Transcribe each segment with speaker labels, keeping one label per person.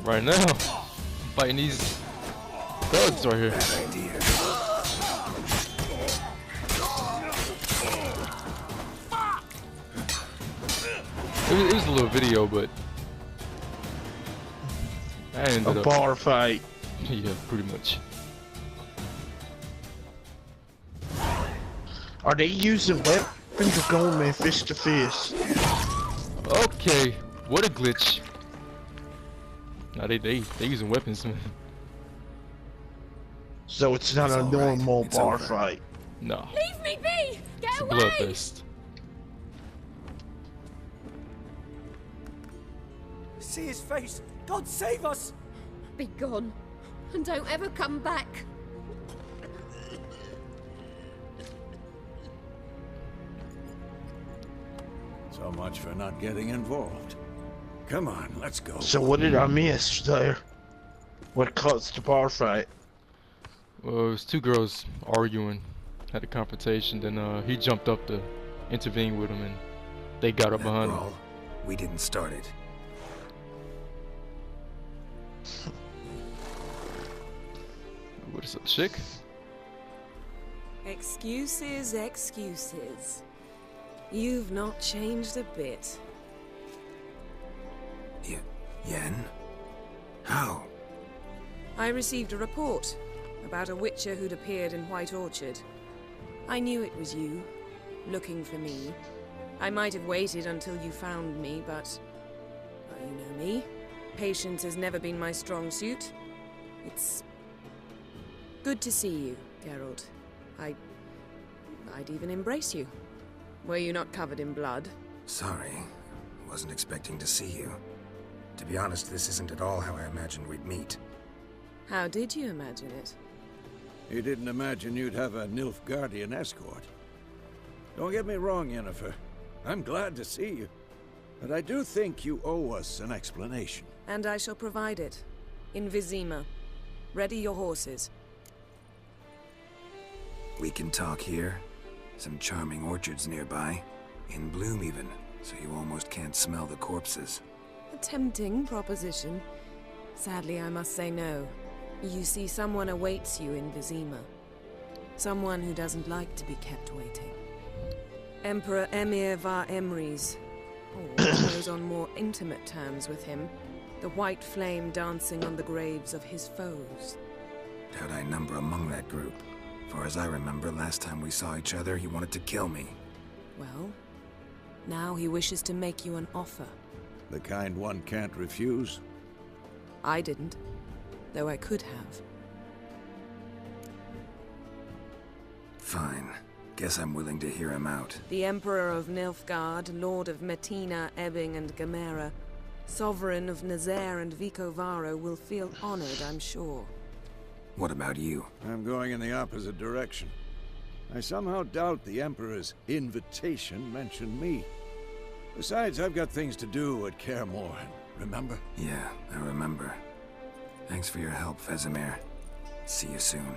Speaker 1: Right now, I'm fighting these thugs right here.
Speaker 2: Bad idea.
Speaker 1: It was a little video, but I ended
Speaker 3: A
Speaker 1: up.
Speaker 3: bar fight.
Speaker 1: Yeah, pretty much.
Speaker 3: Are they using weapons or going man fist to fist?
Speaker 1: Okay, what a glitch. Nah, they using weapons, man.
Speaker 3: So it's not
Speaker 2: It's
Speaker 3: a
Speaker 2: all right.
Speaker 3: normal
Speaker 2: It's
Speaker 3: bar
Speaker 2: over.
Speaker 3: fight.
Speaker 1: Nah,
Speaker 4: Leave me be! Get
Speaker 1: it's a
Speaker 4: away!
Speaker 1: bloodfest.
Speaker 5: See his face! God save us!
Speaker 4: Be gone, and don't ever come back.
Speaker 5: So much for not getting involved. Come on, let's go.
Speaker 3: So what did I miss there? What caused the bar fight?
Speaker 1: Well, it was two girls arguing, had a confrontation. Then he jumped up to intervene with them, and they got up
Speaker 2: That
Speaker 1: behind him.
Speaker 2: brawl, we didn't start it.
Speaker 1: What is up, chick?
Speaker 6: Excuses, excuses. You've not changed a bit.
Speaker 2: Yen? How?
Speaker 6: I received a report about a witcher who'd appeared in White Orchard. I knew it was you, looking for me. I might have waited until you found me, but... well, you know me. Patience has never been my strong suit. It's... good to see you, Geralt. I'd even embrace you. Were you not covered in blood?
Speaker 2: Sorry. Wasn't expecting to see you. To be honest, this isn't at all how I imagined we'd meet.
Speaker 6: How did you imagine it?
Speaker 5: You didn't imagine you'd have a Nilfgaardian escort. Don't get me wrong, Yennefer. I'm glad to see you. But I do think you owe us an explanation.
Speaker 6: And I shall provide it. In Vizima. Ready your horses.
Speaker 2: We can talk here. Some charming orchards nearby. In bloom even, so you almost can't smell the corpses.
Speaker 6: A tempting proposition. Sadly, I must say no. You see, someone awaits you in Vizima. Someone who doesn't like to be kept waiting. Emperor Emir var Emrys. Or those on more intimate terms with him. The white flame dancing on the graves of his foes.
Speaker 2: Doubt I number among that group. Far as I remember, last time we saw each other, he wanted to kill me.
Speaker 6: Well, now he wishes to make you an offer.
Speaker 5: The kind one can't refuse.
Speaker 6: I didn't, though I could have.
Speaker 2: Fine. Guess I'm willing to hear him out.
Speaker 6: The Emperor of Nilfgaard, Lord of Metina, Ebbing, and Gamera, Sovereign of Nazaire and Vicovaro will feel honored, I'm sure.
Speaker 2: What about you?
Speaker 5: I'm going in the opposite direction. I somehow doubt the Emperor's invitation mentioned me. Besides, I've got things to do at Kaer Morhen, remember?
Speaker 2: Yeah, I remember. Thanks for your help, Vesemir. See you soon.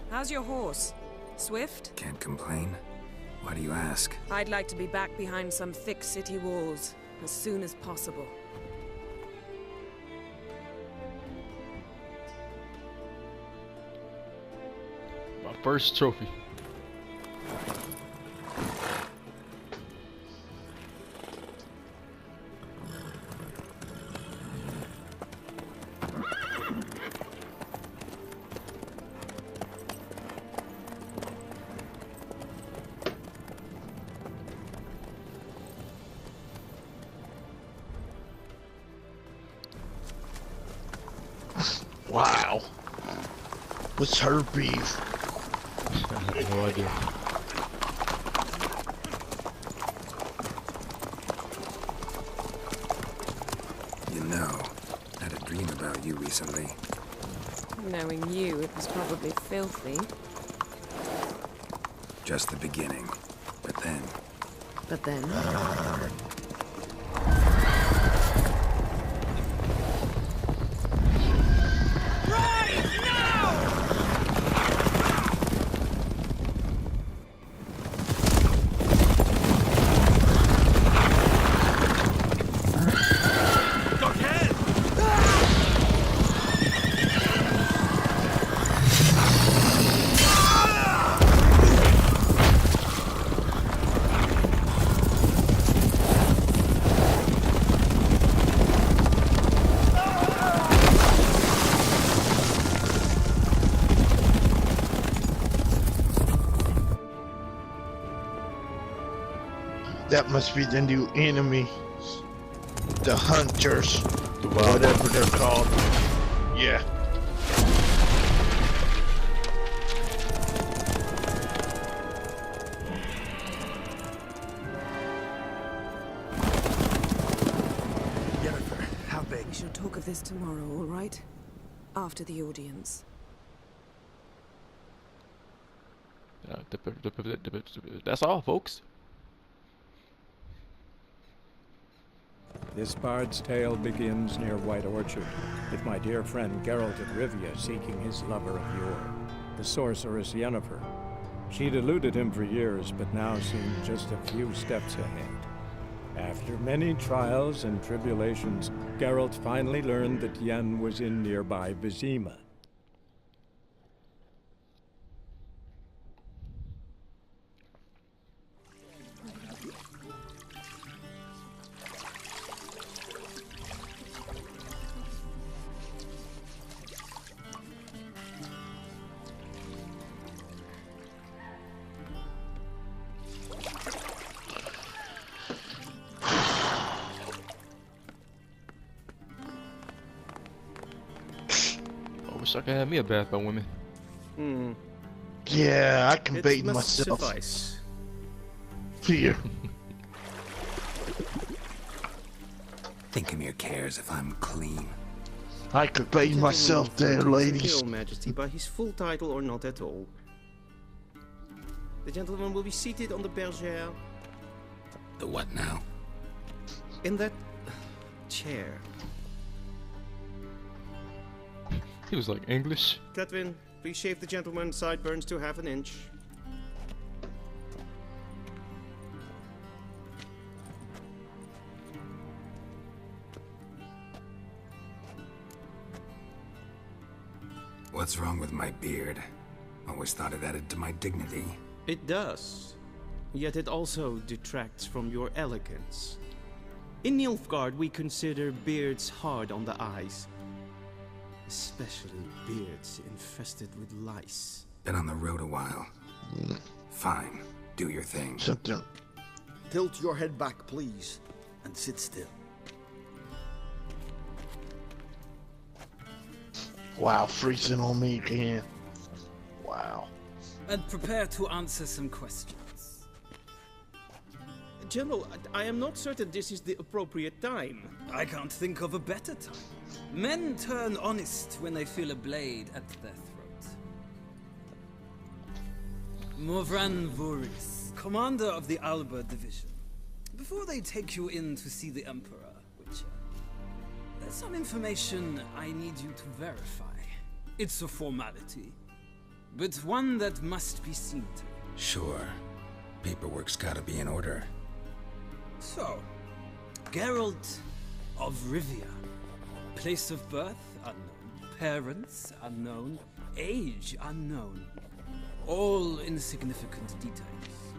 Speaker 6: How's your horse? Swift?
Speaker 2: Can't complain. Why do you ask?
Speaker 6: I'd like to be back behind some thick city walls as soon as possible.
Speaker 1: My first trophy.
Speaker 3: Wow. What's her beef?
Speaker 1: I have no idea.
Speaker 2: You know, I had a dream about you recently.
Speaker 6: Knowing you, it was probably filthy.
Speaker 2: Just the beginning. But then,
Speaker 6: But then...
Speaker 3: That must be the new enemy. The hunters.
Speaker 1: The wild
Speaker 3: Whatever they're called. Yeah.
Speaker 2: Jennifer, how big?
Speaker 6: We shall talk of this tomorrow, all right? After the audience.
Speaker 1: That's all, folks.
Speaker 7: This bard's tale begins near White Orchard, with my dear friend Geralt of Rivia seeking his lover of yore, the sorceress Yennefer. She'd eluded him for years, but now seemed just a few steps ahead. After many trials and tribulations, Geralt finally learned that Yen was in nearby Vizima.
Speaker 1: I wish I could have me a bath by women.
Speaker 3: Yeah, I can
Speaker 8: It
Speaker 3: bait
Speaker 8: must
Speaker 3: myself.
Speaker 8: suffice.
Speaker 3: Here.
Speaker 2: Think Emir cares if I'm clean.
Speaker 3: I could bait
Speaker 8: Gentleman
Speaker 3: myself
Speaker 8: will
Speaker 3: there,
Speaker 8: fight his
Speaker 3: ladies.
Speaker 8: Imperial Majesty by his full title or not at all. The gentleman will be seated on the bergère
Speaker 2: The what now?
Speaker 8: in that chair.
Speaker 1: He was like English.
Speaker 8: Cletwin, please shave the gentleman's sideburns to half an inch.
Speaker 2: What's wrong with my beard? Always thought it added to my dignity.
Speaker 8: It does. Yet it also detracts from your elegance. In Nilfgaard, we consider beards hard on the eyes. Especially beards infested with lice.
Speaker 2: Been on the road a while. Fine. Do your thing.
Speaker 3: Something.
Speaker 9: Tilt your head back, please, and sit still.
Speaker 3: Wow, freezing on me again. Wow.
Speaker 10: And prepare to answer some questions.
Speaker 8: General, I am not certain this is the appropriate time.
Speaker 10: I can't think of a better time. Men turn honest when they feel a blade at their throat. Morvran Voris, commander of the Alba Division. Before they take you in to see the Emperor, Witcher, there's some information I need you to verify. It's a formality, but one that must be seen to.
Speaker 2: Sure. Paperwork's gotta be in order.
Speaker 10: So, Geralt of Rivia. Place of birth unknown. Parents unknown. Age unknown. All insignificant details.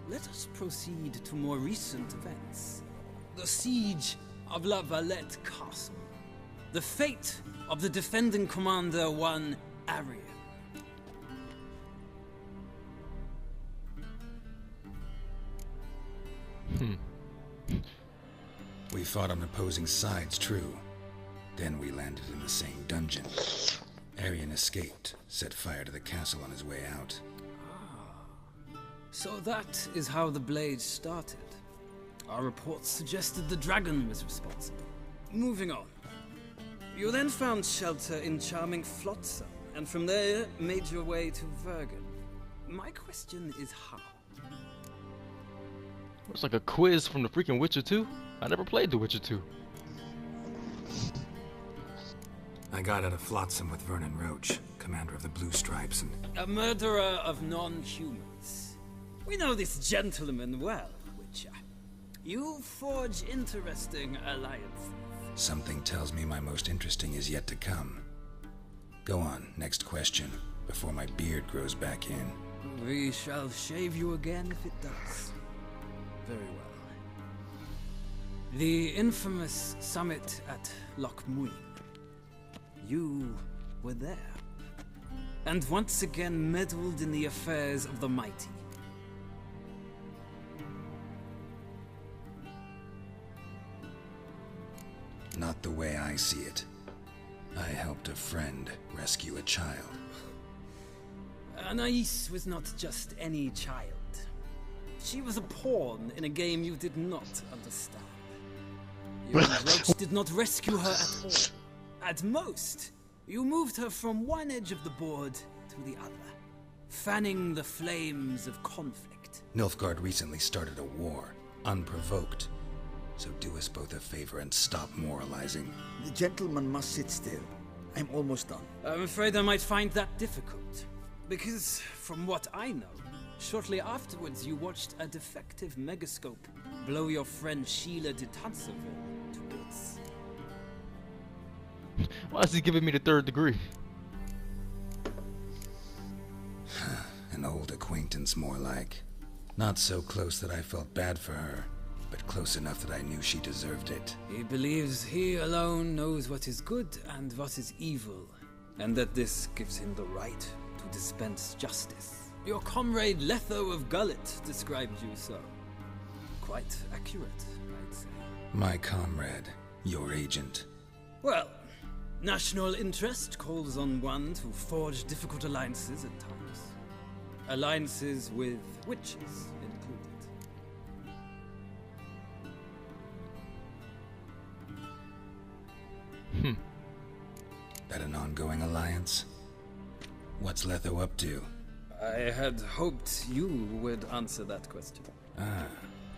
Speaker 10: Let us proceed to more recent events. The siege of La Valette Castle. The fate of the defending commander, one Arian.
Speaker 2: We fought on opposing sides, true. Then we landed in the same dungeon. Arian escaped, set fire to the castle on his way out.
Speaker 10: So that is how the blade started. Our reports suggested the dragon was responsible. Moving on. You then found shelter in charming Flotsam, and from there made your way to Vergen. My question is how?
Speaker 1: It's like a quiz from the freaking Witcher 2. I never played The Witcher 2.
Speaker 2: I got out of Flotsam with Vernon Roach, commander of the Blue Stripes, and
Speaker 10: A murderer of non-humans. We know this gentleman well, Witcher. You forge interesting alliances.
Speaker 2: something tells me my most interesting is yet to come. Go on, next question, before my beard grows back in.
Speaker 10: We shall shave you again if it does. Very well. The infamous summit at Loch Muin. You were there. And once again meddled in the affairs of the mighty.
Speaker 2: not the way I see it. I helped a friend rescue a child.
Speaker 10: Anais was not just any child. She was a pawn in a game you did not understand. You and Roach did not rescue her at all. At most, you moved her from one edge of the board to the other, fanning the flames of conflict.
Speaker 2: Nilfgaard recently started a war, unprovoked. So do us both a favor and stop moralizing.
Speaker 9: The gentleman must sit still. I'm almost done.
Speaker 10: I'm afraid I might find that difficult. Because, from what I know, shortly afterwards you watched a defective megascope blow your friend Sheila de Tanserville to bits.
Speaker 1: Why is he giving me the 3rd degree?
Speaker 2: An old acquaintance, more like. Not so close that I felt bad for her, but close enough that I knew she deserved it.
Speaker 10: He believes he alone knows what is good and what is evil, and that this gives him the right to dispense justice. Your comrade Letho of Gullet described you so. Quite accurate, I'd say.
Speaker 2: My comrade, your agent.
Speaker 10: Well, national interest calls on one to forge difficult alliances at times. Alliances with witches included.
Speaker 2: That an ongoing alliance? What's Letho up to?
Speaker 10: I had hoped you would answer that question.
Speaker 2: Ah,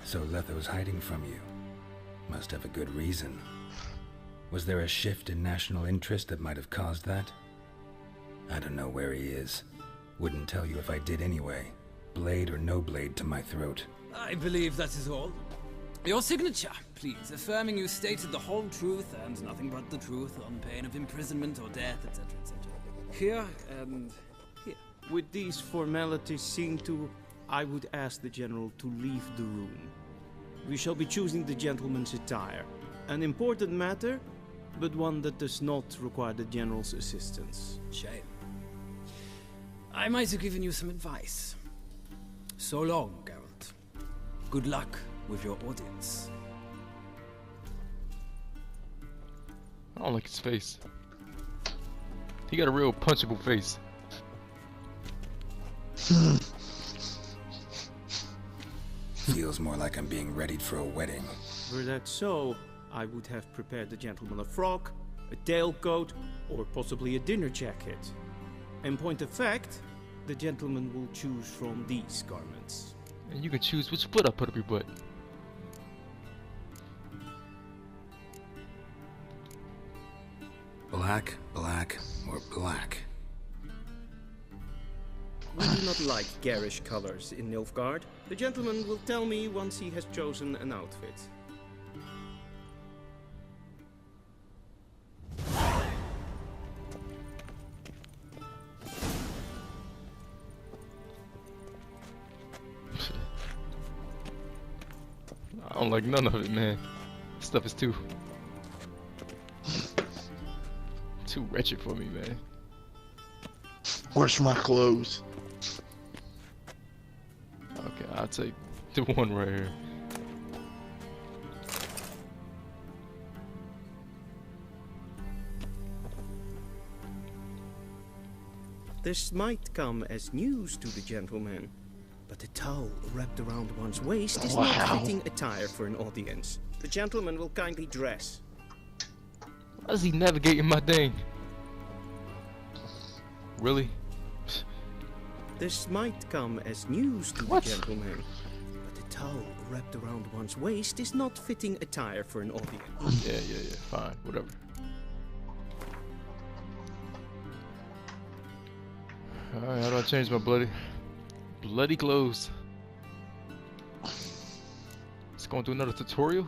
Speaker 2: so Letho's hiding from you. Must have a good reason. Was there a shift in national interest that might have caused that? I don't know where he is. Wouldn't tell you if I did anyway. Blade or no blade to my throat.
Speaker 10: I believe that is all. Your signature, please, affirming you stated the whole truth and nothing but the truth on pain of imprisonment or death, etc., etc. Here and here.
Speaker 8: With these formalities seen to, I would ask the General to leave the room. We shall be choosing the gentleman's attire. An important matter, but one that does not require the General's assistance.
Speaker 10: Shame. I might have given you some advice. So long, Geralt. Good luck with your audience.
Speaker 1: I don't like his face. He got a real punchable face.
Speaker 2: Feels more like I'm being readied for a wedding.
Speaker 8: Were that so, I would have prepared the gentleman a frock, a tailcoat, or possibly a dinner jacket. In point of fact, the gentleman will choose from these garments.
Speaker 1: And you can choose which foot I put up your butt.
Speaker 2: Black, black, or black?
Speaker 8: We do not like garish colors in Nilfgaard. The gentleman will tell me once he has chosen an outfit.
Speaker 1: I don't like none of it, man. This stuff is too wretched for me, man.
Speaker 3: Where's my clothes?
Speaker 1: Okay, I'll take the one right here.
Speaker 8: This might come as news to the gentleman, but a towel wrapped around one's waist is not fitting attire for an audience. The gentleman will kindly dress.
Speaker 1: Why is he navigating my thing? Really?
Speaker 8: This might come as news to the gentleman, but a towel wrapped around one's waist is not fitting attire for an audience.
Speaker 1: Yeah, fine, whatever. Alright, how do I change my bloody clothes? Let's go and do another tutorial.